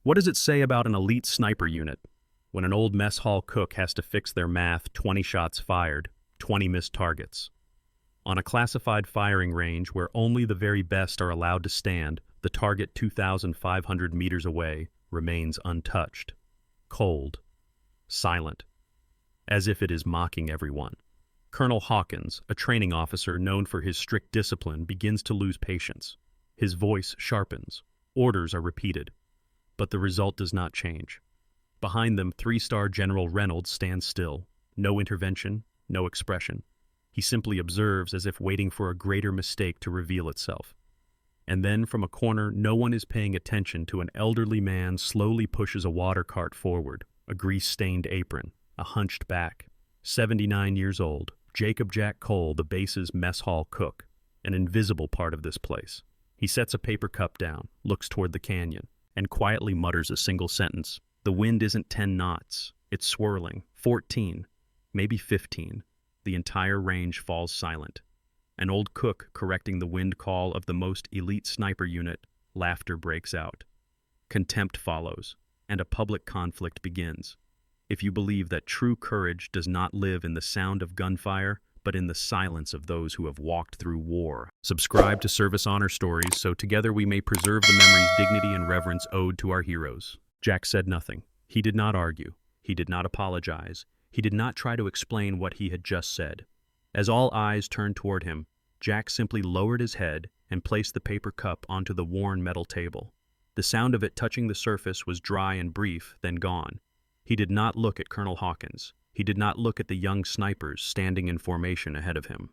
What does it say about an elite sniper unit when an old mess hall cook has to fix their math 20 shots fired, 20 missed targets? On a classified firing range where only the very best are allowed to stand, the target 2,500 meters away remains untouched, cold, silent, as if it is mocking everyone. Colonel Hawkins, a training officer known for his strict discipline, begins to lose patience. His voice sharpens. Orders are repeated. But the result does not change. Behind them, three-star General Reynolds stands still. No intervention, no expression. He simply observes as if waiting for a greater mistake to reveal itself. And then, from a corner no one is paying attention to, an elderly man slowly pushes a water cart forward, a grease-stained apron, a hunched back. 79 years old, Jacob Jack Cole, the base's mess hall cook, an invisible part of this place. He sets a paper cup down, looks toward the canyon, and quietly mutters a single sentence. The wind isn't 10 knots. It's swirling. 14, maybe 15. The entire range falls silent. An old cook correcting the wind call of the most elite sniper unit. Laughter breaks out. Contempt follows, and a public conflict begins. If you believe that true courage does not live in the sound of gunfire, but in the silence of those who have walked through war. Subscribe to Service Honor Stories so together we may preserve the memories, dignity, and reverence owed to our heroes. Jack said nothing. He did not argue. He did not apologize. He did not try to explain what he had just said. As all eyes turned toward him, Jack simply lowered his head and placed the paper cup onto the worn metal table. The sound of it touching the surface was dry and brief, then gone. He did not look at Colonel Hawkins. He did not look at the young snipers standing in formation ahead of him.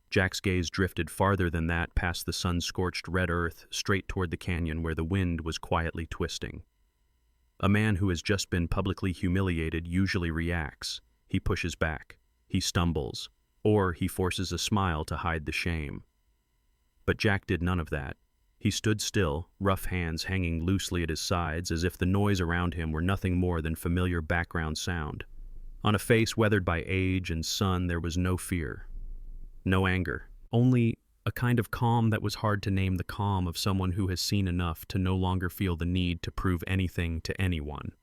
Jack's gaze drifted farther than that, past the sun-scorched red earth, straight toward the canyon where the wind was quietly twisting. A man who has just been publicly humiliated usually reacts. He pushes back. He stumbles. Or he forces a smile to hide the shame. But Jack did none of that. He stood still, rough hands hanging loosely at his sides, as if the noise around him were nothing more than familiar background sound. On a face weathered by age and sun, there was no fear, no anger, only a kind of calm that was hard to name, the calm of someone who has seen enough to no longer feel the need to prove anything to anyone.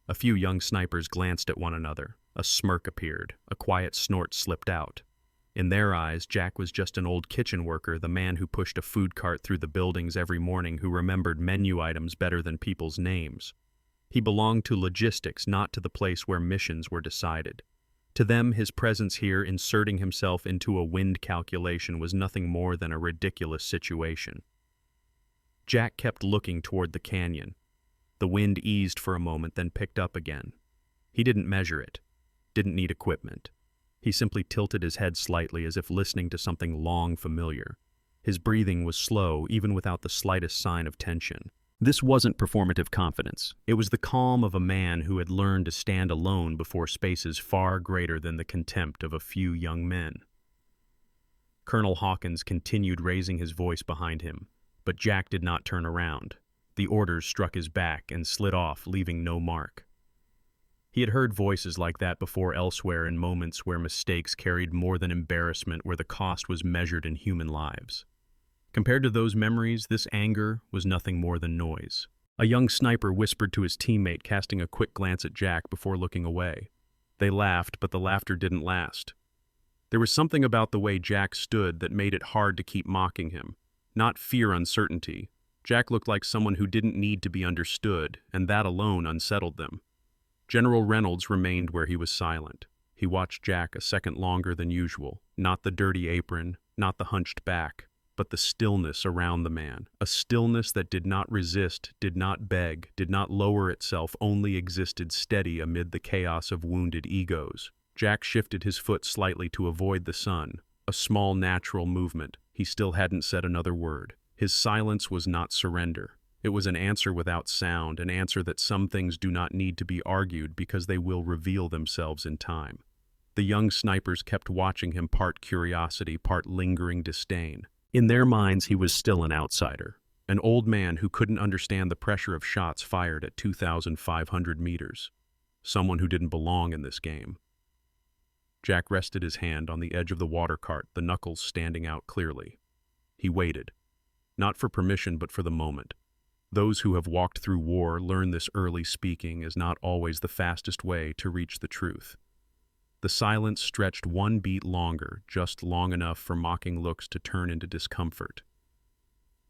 A few young snipers glanced at one another. A smirk appeared. A quiet snort slipped out. In their eyes, Jack was just an old kitchen worker, the man who pushed a food cart through the buildings every morning, who remembered menu items better than people's names. He belonged to logistics, not to the place where missions were decided. To them, his presence here, inserting himself into a wind calculation, was nothing more than a ridiculous situation. Jack kept looking toward the canyon. The wind eased for a moment, then picked up again. He didn't measure it, didn't need equipment. He simply tilted his head slightly, as if listening to something long familiar. His breathing was slow, even without the slightest sign of tension. This wasn't performative confidence. It was the calm of a man who had learned to stand alone before spaces far greater than the contempt of a few young men. Colonel Hawkins continued raising his voice behind him, but Jack did not turn around. The orders struck his back and slid off, leaving no mark. He had heard voices like that before elsewhere, in moments where mistakes carried more than embarrassment, where the cost was measured in human lives. Compared to those memories, this anger was nothing more than noise. A young sniper whispered to his teammate, casting a quick glance at Jack before looking away. They laughed, but the laughter didn't last. There was something about the way Jack stood that made it hard to keep mocking him. Not fear, uncertainty. Jack looked like someone who didn't need to be understood, and that alone unsettled them. General Reynolds remained where he was silent. He watched Jack a second longer than usual. Not the dirty apron, not the hunched back, but the stillness around the man. A stillness that did not resist, did not beg, did not lower itself, only existed steady amid the chaos of wounded egos. Jack shifted his foot slightly to avoid the sun. A small, natural movement. He still hadn't said another word. His silence was not surrender. It was an answer without sound, an answer that some things do not need to be argued because they will reveal themselves in time. The young snipers kept watching him, part curiosity, part lingering disdain. In their minds, he was still an outsider, an old man who couldn't understand the pressure of shots fired at 2,500 meters, someone who didn't belong in this game. Jack rested his hand on the edge of the water cart, the knuckles standing out clearly. He waited, not for permission but for the moment. Those who have walked through war learn this early: speaking is not always the fastest way to reach the truth. The silence stretched one beat longer, just long enough for mocking looks to turn into discomfort.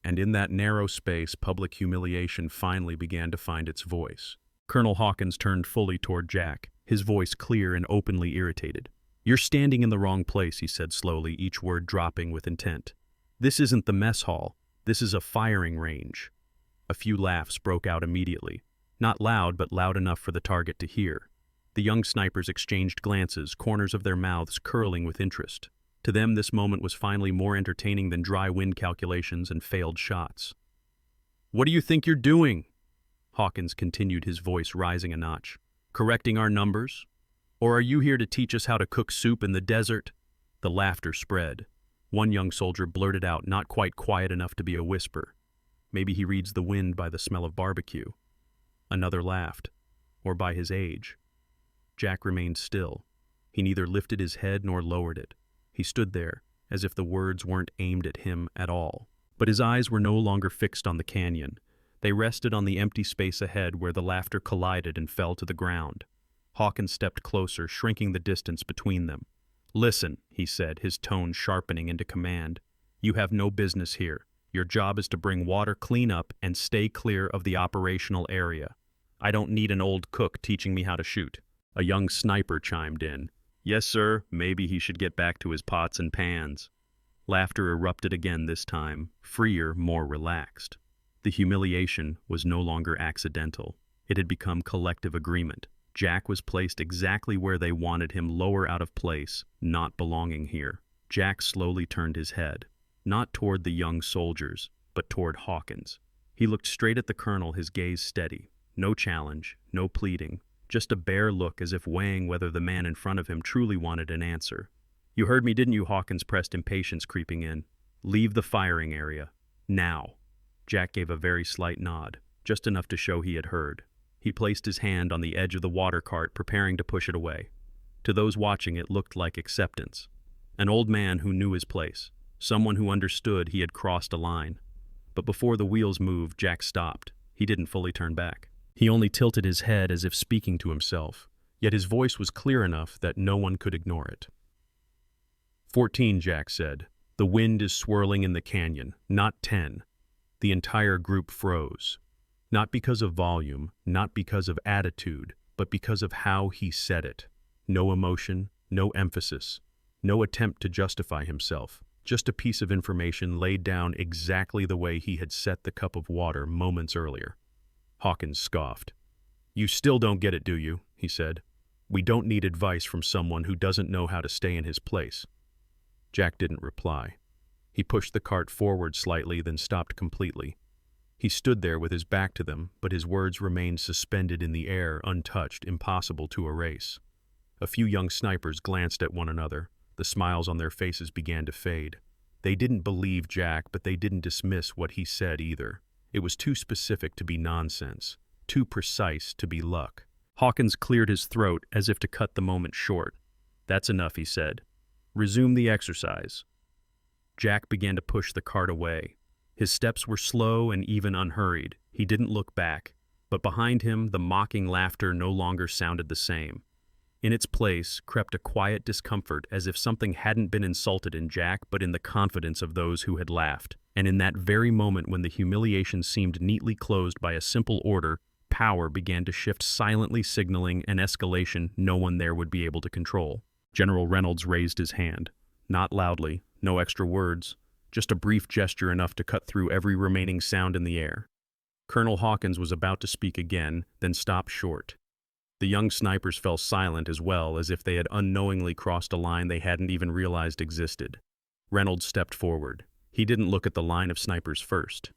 And in that narrow space, public humiliation finally began to find its voice. Colonel Hawkins turned fully toward Jack, his voice clear and openly irritated. "You're standing in the wrong place," he said slowly, each word dropping with intent. "This isn't the mess hall. This is a firing range." A few laughs broke out immediately. Not loud, but loud enough for the target to hear. The young snipers exchanged glances, corners of their mouths curling with interest. To them, this moment was finally more entertaining than dry wind calculations and failed shots. "What do you think you're doing?" Hawkins continued, his voice rising a notch. "Correcting our numbers? Or are you here to teach us how to cook soup in the desert?" The laughter spread. One young soldier blurted out, not quite quiet enough to be a whisper, "Maybe he reads the wind by the smell of barbecue." Another laughed, "Or by his age." Jack remained still. He neither lifted his head nor lowered it. He stood there, as if the words weren't aimed at him at all. But his eyes were no longer fixed on the canyon. They rested on the empty space ahead where the laughter collided and fell to the ground. Hawkins stepped closer, shrinking the distance between them. "Listen," he said, his tone sharpening into command. "You have no business here. Your job is to bring water, clean up, and stay clear of the operational area. I don't need an old cook teaching me how to shoot." A young sniper chimed in. "Yes, sir, maybe he should get back to his pots and pans." Laughter erupted again this time, freer, more relaxed. The humiliation was no longer accidental. It had become collective agreement. Jack was placed exactly where they wanted him, lower, out of place, not belonging here. Jack slowly turned his head, not toward the young soldiers, but toward Hawkins. He looked straight at the colonel, his gaze steady. No challenge, no pleading, just a bare look, as if weighing whether the man in front of him truly wanted an answer. "You heard me, didn't you?" Hawkins pressed, impatience creeping in. "Leave the firing area. Now." Jack gave a very slight nod, just enough to show he had heard. He placed his hand on the edge of the water cart, preparing to push it away. To those watching, it looked like acceptance. An old man who knew his place. Someone who understood he had crossed a line. But before the wheels moved, Jack stopped. He didn't fully turn back. He only tilted his head as if speaking to himself, yet his voice was clear enough that no one could ignore it. 14, Jack said. "The wind is swirling in the canyon, not 10. The entire group froze. Not because of volume, not because of attitude, but because of how he said it. No emotion, no emphasis, no attempt to justify himself. Just a piece of information laid down exactly the way he had set the cup of water moments earlier. Hawkins scoffed. "You still don't get it, do you?" he said. "We don't need advice from someone who doesn't know how to stay in his place." Jack didn't reply. He pushed the cart forward slightly, then stopped completely. He stood there with his back to them, but his words remained suspended in the air, untouched, impossible to erase. A few young snipers glanced at one another. The smiles on their faces began to fade. They didn't believe Jack, but they didn't dismiss what he said either. It was too specific to be nonsense, too precise to be luck. Hawkins cleared his throat as if to cut the moment short. "That's enough," he said. "Resume the exercise." Jack began to push the cart away. His steps were slow and even unhurried. He didn't look back, but behind him the mocking laughter no longer sounded the same. In its place crept a quiet discomfort, as if something hadn't been insulted in Jack, but in the confidence of those who had laughed. And in that very moment when the humiliation seemed neatly closed by a simple order, power began to shift, silently signaling an escalation no one there would be able to control. General Reynolds raised his hand. Not loudly, no extra words, just a brief gesture enough to cut through every remaining sound in the air. Colonel Hawkins was about to speak again, then stopped short. The young snipers fell silent as well, as if they had unknowingly crossed a line they hadn't even realized existed. Reynolds stepped forward. He didn't look at the line of snipers first.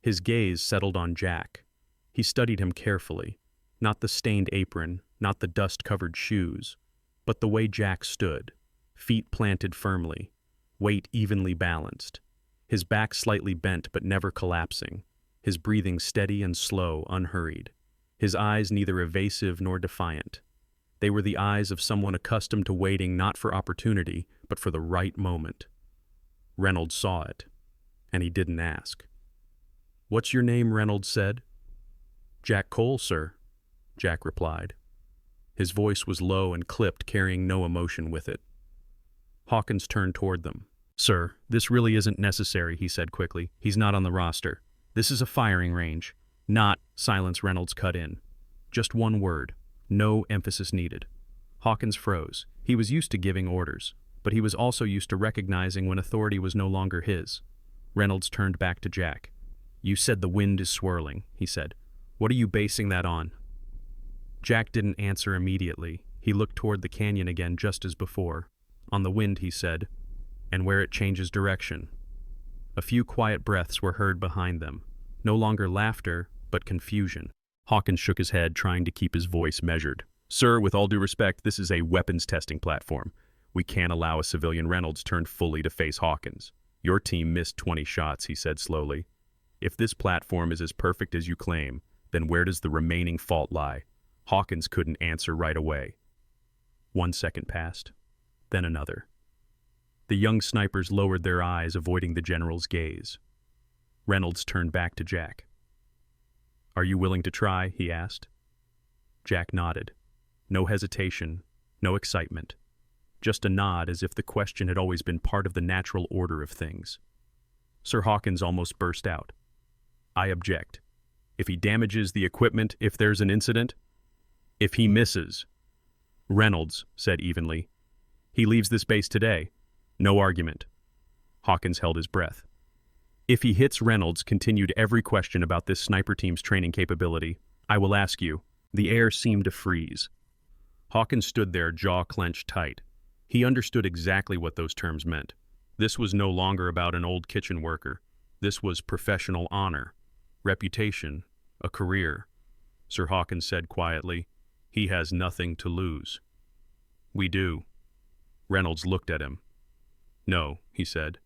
His gaze settled on Jack. He studied him carefully. Not the stained apron, not the dust-covered shoes, but the way Jack stood, feet planted firmly, weight evenly balanced, his back slightly bent but never collapsing, his breathing steady and slow, unhurried, his eyes neither evasive nor defiant. They were the eyes of someone accustomed to waiting not for opportunity, but for the right moment. Reynolds saw it, and he didn't ask. "What's your name?" Reynolds said. "Jack Cole, sir," Jack replied. His voice was low and clipped, carrying no emotion with it. Hawkins turned toward them. "Sir, this really isn't necessary," he said quickly. "He's not on the roster. This is a firing range. Not," Silence Reynolds cut in. "Just one word. No emphasis needed." Hawkins froze. He was used to giving orders, but he was also used to recognizing when authority was no longer his. Reynolds turned back to Jack. "You said the wind is swirling," he said. "What are you basing that on?" Jack didn't answer immediately. He looked toward the canyon again just as before. "On the wind," he said, "and where it changes direction." A few quiet breaths were heard behind them. No longer laughter, but confusion. Hawkins shook his head, trying to keep his voice measured. "Sir, with all due respect, this is a weapons testing platform. We can't allow a civilian." Reynolds turned fully to face Hawkins. "Your team missed 20 shots," he said slowly. "If this platform is as perfect as you claim, then where does the remaining fault lie?" Hawkins couldn't answer right away. 1 second passed, then another. The young snipers lowered their eyes, avoiding the general's gaze. Reynolds turned back to Jack. "Are you willing to try?" he asked. Jack nodded. No hesitation, no excitement. Just a nod, as if the question had always been part of the natural order of things. Sir Hawkins almost burst out. "I object. If he damages the equipment, if there's an incident, if he misses," Reynolds said evenly, "he leaves this base today. No argument." Hawkins held his breath. "If he hits," Reynolds continued every question about this sniper team's training capability, "I will ask you." The air seemed to freeze. Hawkins stood there, jaw clenched tight. He understood exactly what those terms meant. This was no longer about an old kitchen worker. This was professional honor, reputation, a career. Sir Hawkins said quietly, "He has nothing to lose." "We do." Reynolds looked at him. "No," he said.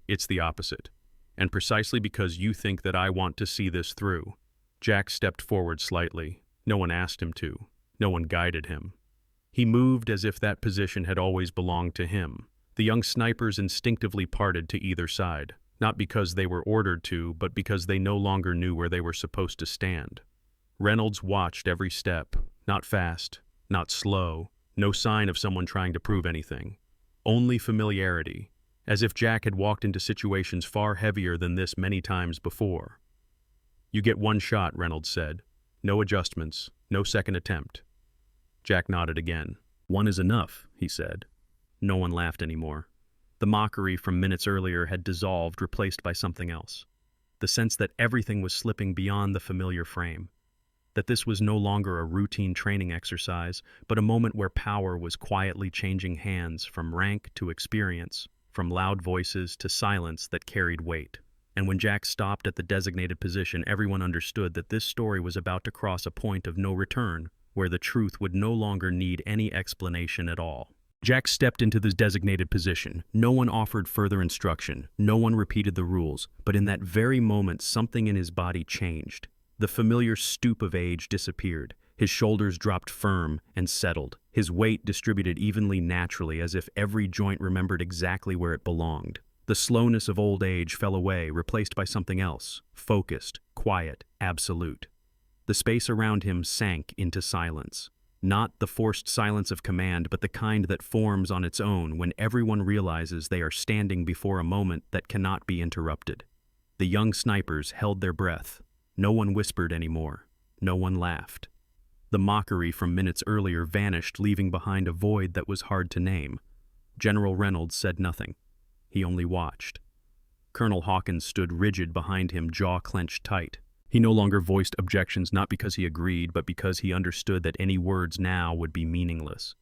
"It's the opposite. And precisely because you think that I want to see this through." Jack stepped forward slightly. No one asked him to. No one guided him. He moved as if that position had always belonged to him. The young snipers instinctively parted to either side, not because they were ordered to, but because they no longer knew where they were supposed to stand. Reynolds watched every step, not fast, not slow, no sign of someone trying to prove anything. Only familiarity, as if Jack had walked into situations far heavier than this many times before. "You get one shot," Reynolds said. "No adjustments, no second attempt." Jack nodded again. "One is enough," he said. No one laughed anymore. The mockery from minutes earlier had dissolved, replaced by something else. The sense that everything was slipping beyond the familiar frame. That this was no longer a routine training exercise, but a moment where power was quietly changing hands from rank to experience, from loud voices to silence that carried weight. And when Jack stopped at the designated position, everyone understood that this story was about to cross a point of no return, where the truth would no longer need any explanation at all. Jack stepped into the designated position. No one offered further instruction. No one repeated the rules. But in that very moment, something in his body changed. The familiar stoop of age disappeared. His shoulders dropped firm and settled. His weight distributed evenly, naturally, as if every joint remembered exactly where it belonged. The slowness of old age fell away, replaced by something else, focused, quiet, absolute. The space around him sank into silence. Not the forced silence of command, but the kind that forms on its own when everyone realizes they are standing before a moment that cannot be interrupted. The young snipers held their breath. No one whispered anymore. No one laughed. The mockery from minutes earlier vanished, leaving behind a void that was hard to name. General Reynolds said nothing. He only watched. Colonel Hawkins stood rigid behind him, jaw clenched tight. He no longer voiced objections, not because he agreed, but because he understood that any words now would be meaningless.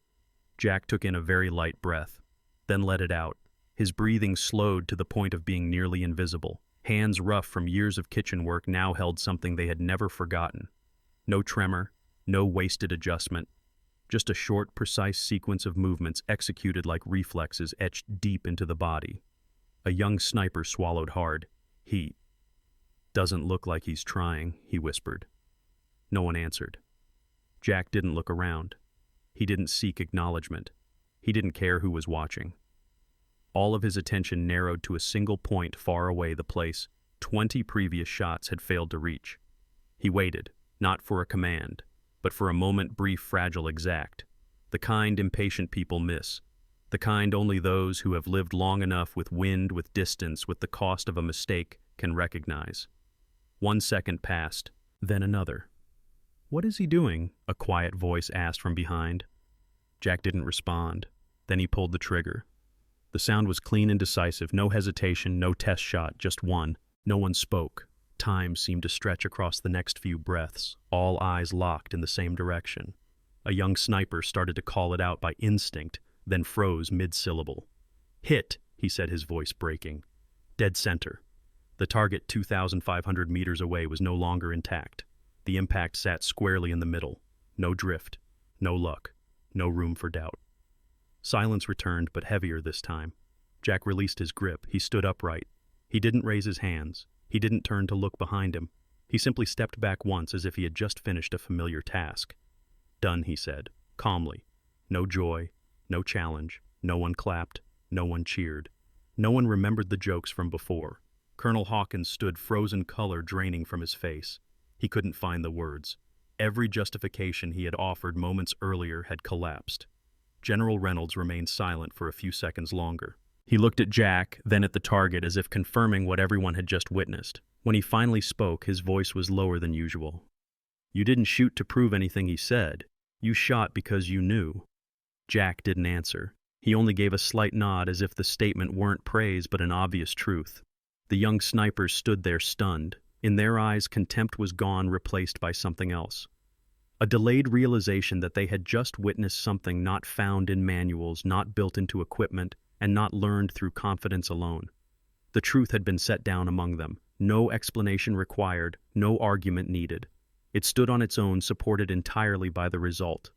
Jack took in a very light breath, then let it out. His breathing slowed to the point of being nearly invisible. Hands rough from years of kitchen work now held something they had never forgotten. No tremor, no wasted adjustment. Just a short, precise sequence of movements executed like reflexes etched deep into the body. A young sniper swallowed hard. "He doesn't look like he's trying," he whispered. No one answered. Jack didn't look around. He didn't seek acknowledgement. He didn't care who was watching. All of his attention narrowed to a single point far away, the place 20 previous shots had failed to reach. He waited, not for a command, but for a moment brief, fragile, exact. The kind impatient people miss. The kind only those who have lived long enough with wind, with distance, with the cost of a mistake can recognize. 1 second passed, then another. "What is he doing?" a quiet voice asked from behind. Jack didn't respond. Then he pulled the trigger. The sound was clean and decisive, no hesitation, no test shot, just one. No one spoke. Time seemed to stretch across the next few breaths, all eyes locked in the same direction. A young sniper started to call it out by instinct, then froze mid-syllable. "Hit," he said, his voice breaking. Dead center. The target 2,500 meters away was no longer intact. The impact sat squarely in the middle. No drift, no luck, no room for doubt. Silence returned, but heavier this time. Jack released his grip. He stood upright. He didn't raise his hands. He didn't turn to look behind him. He simply stepped back once as if he had just finished a familiar task. "Done," he said, calmly. No joy, no challenge. No one clapped. No one cheered. No one remembered the jokes from before. Colonel Hawkins stood, frozen color draining from his face. He couldn't find the words. Every justification he had offered moments earlier had collapsed. General Reynolds remained silent for a few seconds longer. He looked at Jack, then at the target, as if confirming what everyone had just witnessed. When he finally spoke, his voice was lower than usual. "You didn't shoot to prove anything," he said. "You shot because you knew." Jack didn't answer. He only gave a slight nod, as if the statement weren't praise but an obvious truth. The young snipers stood there stunned. In their eyes, contempt was gone, replaced by something else. A delayed realization that they had just witnessed something not found in manuals, not built into equipment, and not learned through confidence alone. The truth had been set down among them. No explanation required, no argument needed. It stood on its own, supported entirely by the result.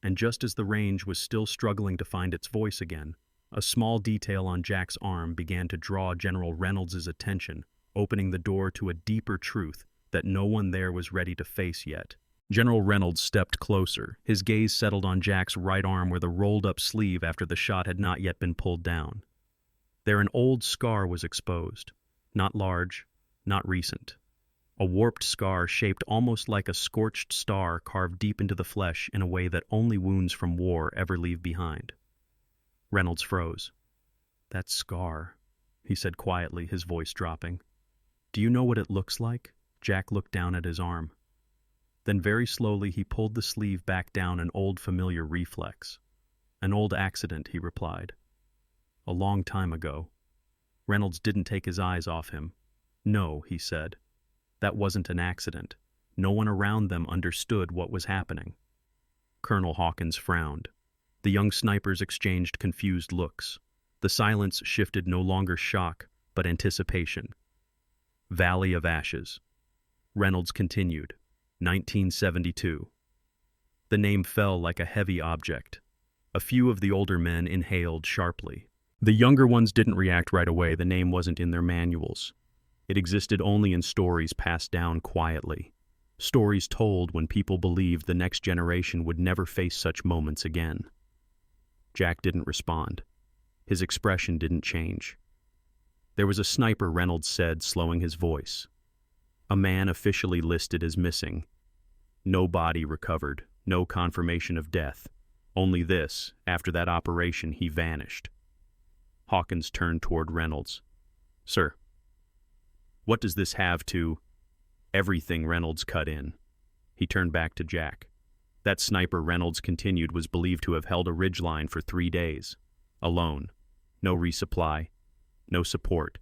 And just as the range was still struggling to find its voice again, a small detail on Jack's arm began to draw General Reynolds' attention, opening the door to a deeper truth that no one there was ready to face yet. General Reynolds stepped closer. His gaze settled on Jack's right arm, where the rolled-up sleeve after the shot had not yet been pulled down. There an old scar was exposed. Not large, not recent. A warped scar shaped almost like a scorched star carved deep into the flesh in a way that only wounds from war ever leave behind. Reynolds froze. "That scar," he said quietly, his voice dropping. "Do you know what it looks like?" Jack looked down at his arm. Then very slowly he pulled the sleeve back down, an old familiar reflex. "An old accident," he replied. "A long time ago." Reynolds didn't take his eyes off him. "No," he said. "That wasn't an accident. No one around them understood what was happening." Colonel Hawkins frowned. The young snipers exchanged confused looks. The silence shifted, no longer shock, but anticipation. Valley of Ashes. Reynolds continued. 1972. The name fell like a heavy object. A few of the older men inhaled sharply. The younger ones didn't react right away. The name wasn't in their manuals. It existed only in stories passed down quietly. Stories told when people believed the next generation would never face such moments again. Jack didn't respond. His expression didn't change. "There was a sniper," Reynolds said, slowing his voice. "A man officially listed as missing. No body recovered, no confirmation of death. Only this: after that operation, he vanished." Hawkins turned toward Reynolds. "Sir, what does this have to—" "Everything," Reynolds cut in. He turned back to Jack. "That sniper," Reynolds continued, "was believed to have held a ridgeline for 3 days. Alone. No resupply. No support.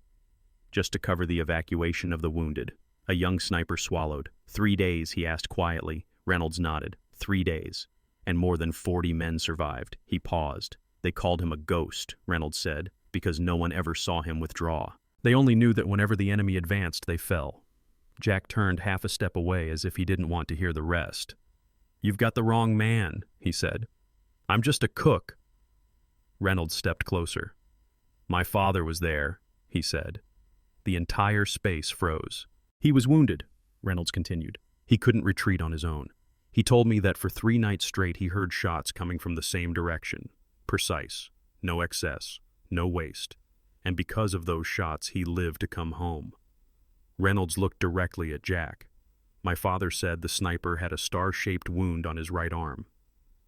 Just to cover the evacuation of the wounded." A young sniper swallowed. 3 days, he asked quietly. Reynolds nodded. 3 days. And more than 40 men survived. He paused. "They called him a ghost," Reynolds said, "because no one ever saw him withdraw. They only knew that whenever the enemy advanced, they fell." Jack turned half a step away as if he didn't want to hear the rest. "You've got the wrong man," he said. "I'm just a cook." Reynolds stepped closer. "My father was there," he said. The entire space froze. "He was wounded," Reynolds continued. "He couldn't retreat on his own. He told me that for 3 nights straight he heard shots coming from the same direction. Precise. No excess. No waste. And because of those shots, he lived to come home." Reynolds looked directly at Jack. My father said the sniper had a star-shaped wound on his right arm.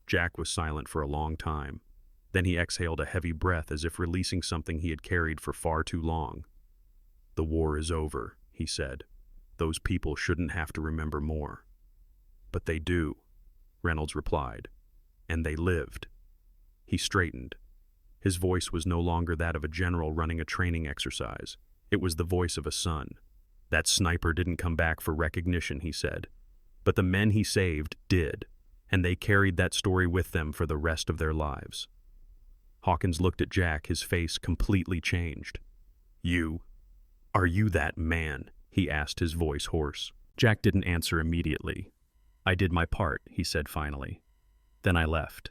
Jack was silent for a long time. Then he exhaled a heavy breath as if releasing something he had carried for far too long. "The war is over," he said. "Those people shouldn't have to remember more." "But they do," Reynolds replied. "And they lived." He straightened. His voice was no longer that of a general running a training exercise. It was the voice of a son. "That sniper didn't come back for recognition," he said. "But the men he saved did, and they carried that story with them for the rest of their lives." Hawkins looked at Jack, his face completely changed. Are you that man?" he asked, his voice hoarse. Jack didn't answer immediately. "I did my part," he said finally. "Then I left."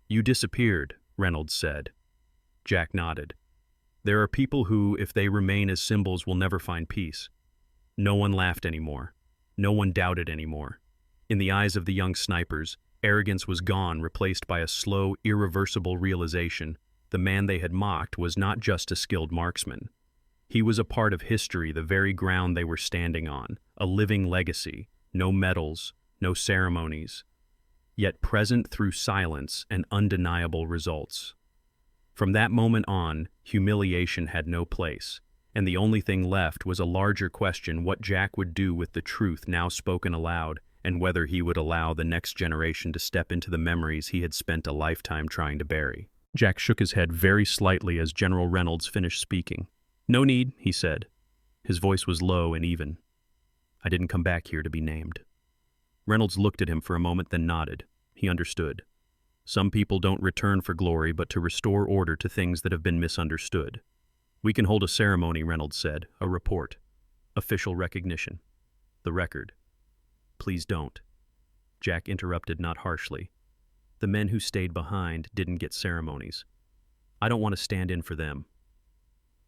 "You disappeared," Reynolds said. Jack nodded. "There are people who, if they remain as symbols, will never find peace." No one laughed anymore. No one doubted anymore. In the eyes of the young snipers, arrogance was gone, replaced by a slow, irreversible realization. The man they had mocked was not just a skilled marksman. He was a part of history, the very ground they were standing on, a living legacy, no medals, no ceremonies, yet present through silence and undeniable results. From that moment on, humiliation had no place, and the only thing left was a larger question: what Jack would do with the truth now spoken aloud, and whether he would allow the next generation to step into the memories he had spent a lifetime trying to bury. Jack shook his head very slightly as General Reynolds finished speaking. "No need," he said. His voice was low and even. "I didn't come back here to be named." Reynolds looked at him for a moment, then nodded. He understood. Some people don't return for glory, but to restore order to things that have been misunderstood. "We can hold a ceremony," Reynolds said, "a report. Official recognition. The record." "Please don't." Jack interrupted, not harshly. "The men who stayed behind didn't get ceremonies. I don't want to stand in for them."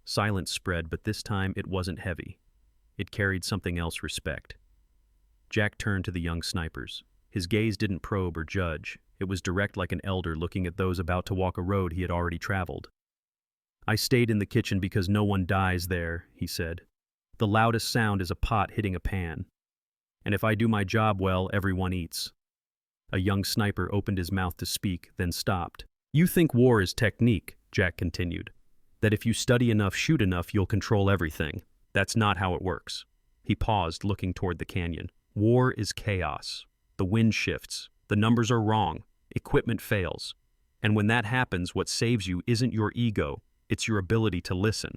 Silence spread, but this time it wasn't heavy. It carried something else: respect. Jack turned to the young snipers. His gaze didn't probe or judge. It was direct, like an elder looking at those about to walk a road he had already traveled. "I stayed in the kitchen because no one dies there," he said. "The loudest sound is a pot hitting a pan. And if I do my job well, everyone eats." A young sniper opened his mouth to speak, then stopped. "You think war is technique," Jack continued. "That if you study enough, shoot enough, you'll control everything. That's not how it works." He paused, looking toward the canyon. "War is chaos. The wind shifts. The numbers are wrong. Equipment fails. And when that happens, what saves you isn't your ego, it's your ability to listen."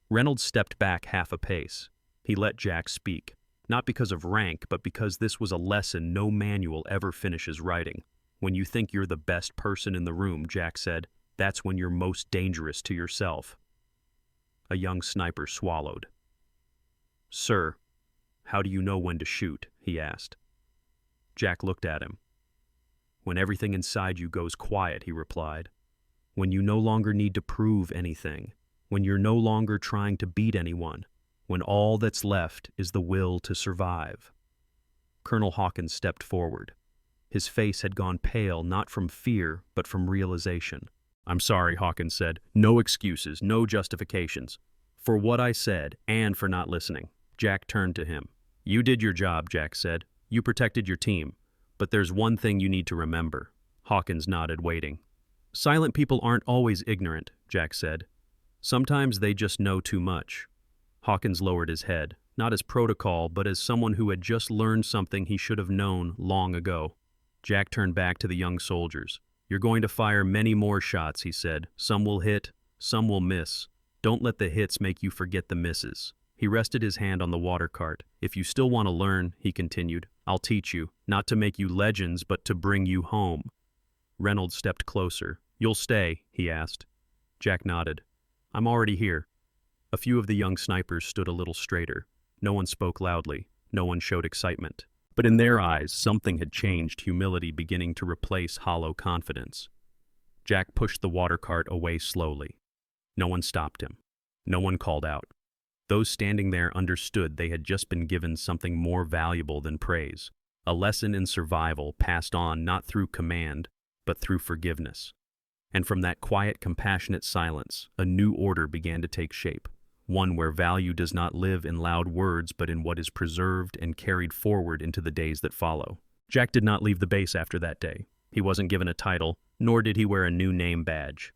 Reynolds stepped back half a pace. He let Jack speak, not because of rank, but because this was a lesson no manual ever finishes writing. "When you think you're the best person in the room," Jack said, "that's when you're most dangerous to yourself." A young sniper swallowed. "Sir, how do you know when to shoot?" he asked. Jack looked at him. "When everything inside you goes quiet," he replied. "When you no longer need to prove anything. When you're no longer trying to beat anyone. When all that's left is the will to survive." Colonel Hawkins stepped forward. His face had gone pale, not from fear, but from realization. "I'm sorry," Hawkins said. "No excuses, no justifications. For what I said, and for not listening." Jack turned to him. "You did your job," Jack said. "You protected your team. But there's one thing you need to remember." Hawkins nodded, waiting. "Silent people aren't always ignorant," Jack said. "Sometimes they just know too much." Hawkins lowered his head, not as protocol, but as someone who had just learned something he should have known long ago. Jack turned back to the young soldiers. "You're going to fire many more shots," he said. "Some will hit, some will miss. Don't let the hits make you forget the misses." He rested his hand on the water cart. "If you still want to learn," he continued, "I'll teach you, not to make you legends, but to bring you home." Reynolds stepped closer. "You'll stay?" he asked. Jack nodded. "I'm already here." A few of the young snipers stood a little straighter. No one spoke loudly. No one showed excitement. But in their eyes, something had changed, humility beginning to replace hollow confidence. Jack pushed the water cart away slowly. No one stopped him. No one called out. Those standing there understood they had just been given something more valuable than praise, a lesson in survival passed on not through command, but through forgiveness. And from that quiet, compassionate silence, a new order began to take shape, one where value does not live in loud words but in what is preserved and carried forward into the days that follow. Jack did not leave the base after that day. He wasn't given a title, nor did he wear a new name badge.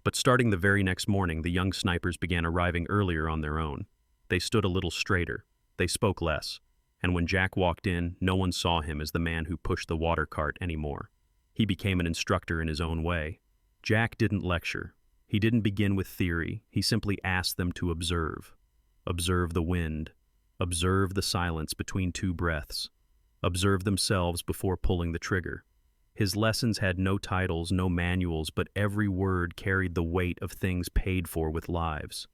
But starting the very next morning, the young snipers began arriving earlier on their own. They stood a little straighter. They spoke less. And when Jack walked in, no one saw him as the man who pushed the water cart anymore. He became an instructor in his own way. Jack didn't lecture. He didn't begin with theory. He simply asked them to observe. Observe the wind. Observe the silence between two breaths. Observe themselves before pulling the trigger. His lessons had no titles, no manuals, but every word carried the weight of things paid for with lives.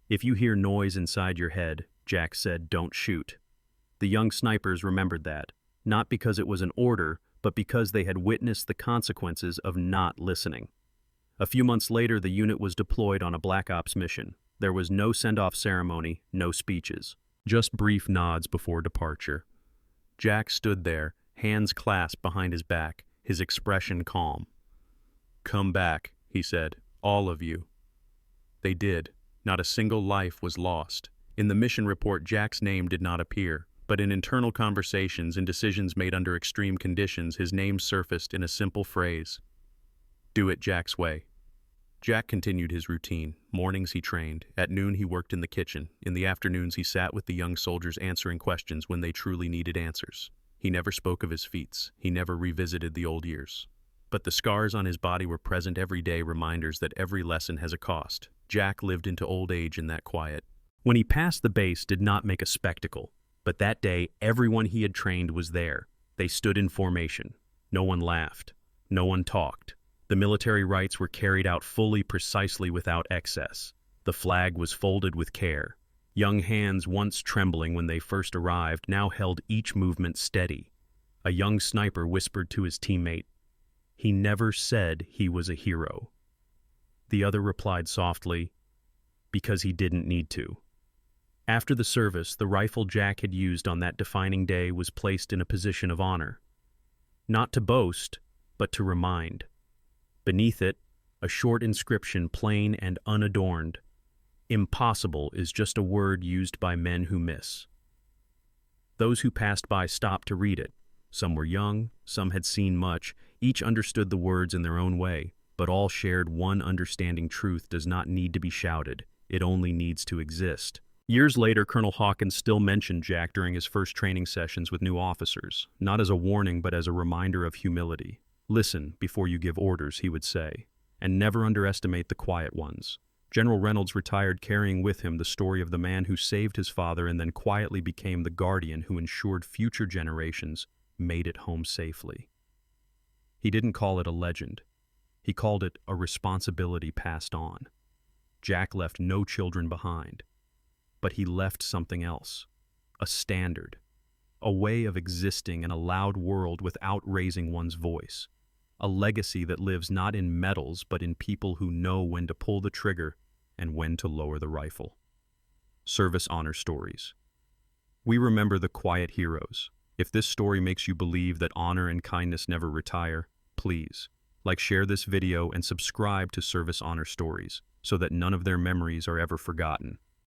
If you hear noise inside your head, Jack said, don't shoot. The young snipers remembered that, not because it was an order, but because they had witnessed the consequences of not listening. A few months later, the unit was deployed on a Black Ops mission. There was no send-off ceremony, no speeches, just brief nods before departure. Jack stood there, hands clasped behind his back, his expression calm. "Come back," he said, "all of you." They did. Not a single life was lost. In the mission report, Jack's name did not appear, but in internal conversations and decisions made under extreme conditions, his name surfaced in a simple phrase: "Do it Jack's way." Jack continued his routine. Mornings he trained. At noon he worked in the kitchen. In the afternoons he sat with the young soldiers answering questions when they truly needed answers. He never spoke of his feats. He never revisited the old years. But the scars on his body were present every day, reminders that every lesson has a cost. Jack lived into old age in that quiet. When he passed the base, did not make a spectacle. But that day, everyone he had trained was there. They stood in formation. No one laughed. No one talked. The military rites were carried out fully, precisely, without excess. The flag was folded with care. Young hands, once trembling when they first arrived, now held each movement steady. A young sniper whispered to his teammate, "He never said he was a hero." The other replied softly, "Because he didn't need to." After the service, the rifle Jack had used on that defining day was placed in a position of honor. Not to boast, but to remind. Beneath it, a short inscription, plain and unadorned: "Impossible is just a word used by men who miss." Those who passed by stopped to read it. Some were young, some had seen much, each understood the words in their own way, but all shared one understanding: truth does not need to be shouted, it only needs to exist. Years later, Colonel Hawkins still mentioned Jack during his first training sessions with new officers, not as a warning but as a reminder of humility. "Listen before you give orders," he would say, "and never underestimate the quiet ones." General Reynolds retired carrying with him the story of the man who saved his father and then quietly became the guardian who ensured future generations made it home safely. He didn't call it a legend. He called it a responsibility passed on. Jack left no children behind, but he left something else: a standard, a way of existing in a loud world without raising one's voice, a legacy that lives not in medals but in people who know when to pull the trigger and when to lower the rifle. Service honor stories. We remember the quiet heroes. If this story makes you believe that honor and kindness never retire, please share this video and subscribe to Service Honor Stories so that none of their memories are ever forgotten.